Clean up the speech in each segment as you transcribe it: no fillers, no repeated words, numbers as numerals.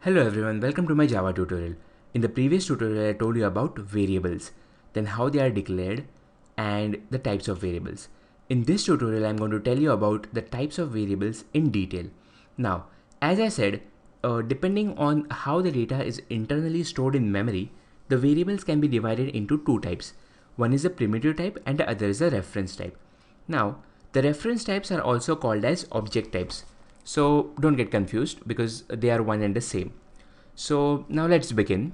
Hello everyone, welcome to my Java tutorial. In the previous tutorial I told you about variables, then how they are declared and the types of variables. In this tutorial I'm going to tell you about the types of variables in detail. Now, as I said, depending on how the data is internally stored in memory, the variables can be divided into two types. One is a primitive type and the other is a reference type. Now, the reference types are also called as object types. So don't get confused because they are one and the same. So now let's begin.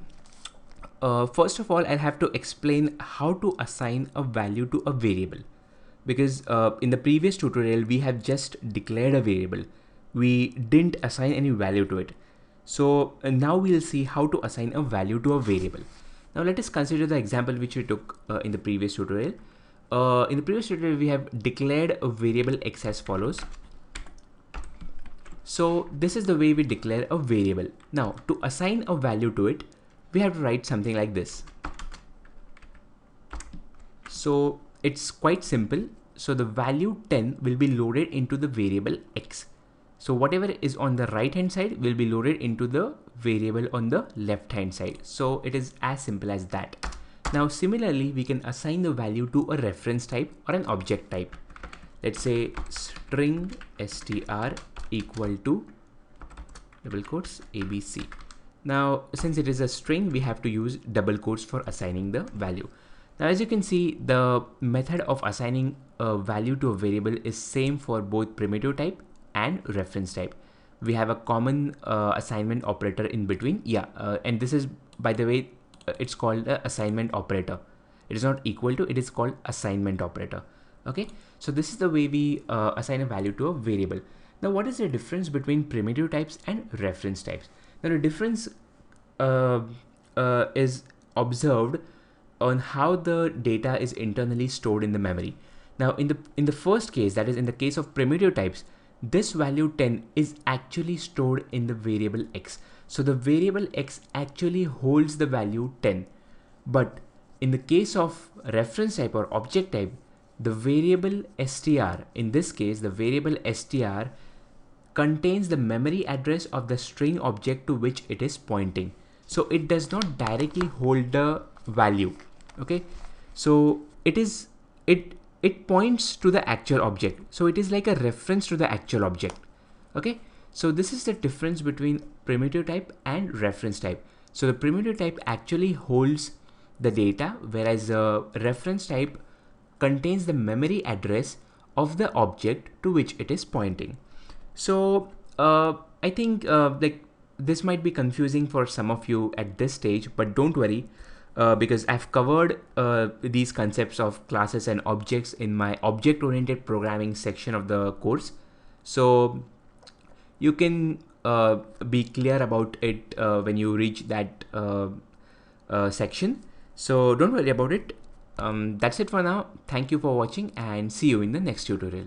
First of all, I'll have to explain how to assign a value to a variable, because in the previous tutorial we have just declared a variable. We didn't assign any value to it. So now we'll see how to assign a value to a variable. Now let us consider the example which we took in the previous tutorial. In the previous tutorial we have declared a variable x as follows. So this is the way we declare a variable. Now to assign a value to it, we have to write something like this. So it's quite simple. So the value 10 will be loaded into the variable x. So whatever is on the right hand side will be loaded into the variable on the left hand side. So it is as simple as that. Now similarly, we can assign the value to a reference type or an object type. Let's say string str equal to double quotes ABC. Now since it is a string, we have to use double quotes for assigning the value. Now as you can see, the method of assigning a value to a variable is same for both primitive type and reference type. We have a common assignment operator in between. And this is, by the way, it's called the assignment operator. It is not equal to, it is called assignment operator. Okay, so this is the way we assign a value to a variable. Now what is the difference between primitive types and reference types? Now the difference is observed on how the data is internally stored in the memory. Now in the first case, that is in the case of primitive types, this value 10 is actually stored in the variable x. So the variable x actually holds the value 10. But in the case of reference type or object type, the variable str, in this case the variable str contains the memory address of the string object to which it is pointing. So it does not directly hold the value. Okay, so it points to the actual object. So it is like a reference to the actual object. Okay, so this is the difference between primitive type and reference type. So the primitive type actually holds the data, whereas the reference type contains the memory address of the object to which it is pointing. So I think like this might be confusing for some of you at this stage, but don't worry, because I've covered these concepts of classes and objects in my object-oriented programming section of the course. So you can be clear about it when you reach that section. So don't worry about it. That's it for now. Thank you for watching and see you in the next tutorial.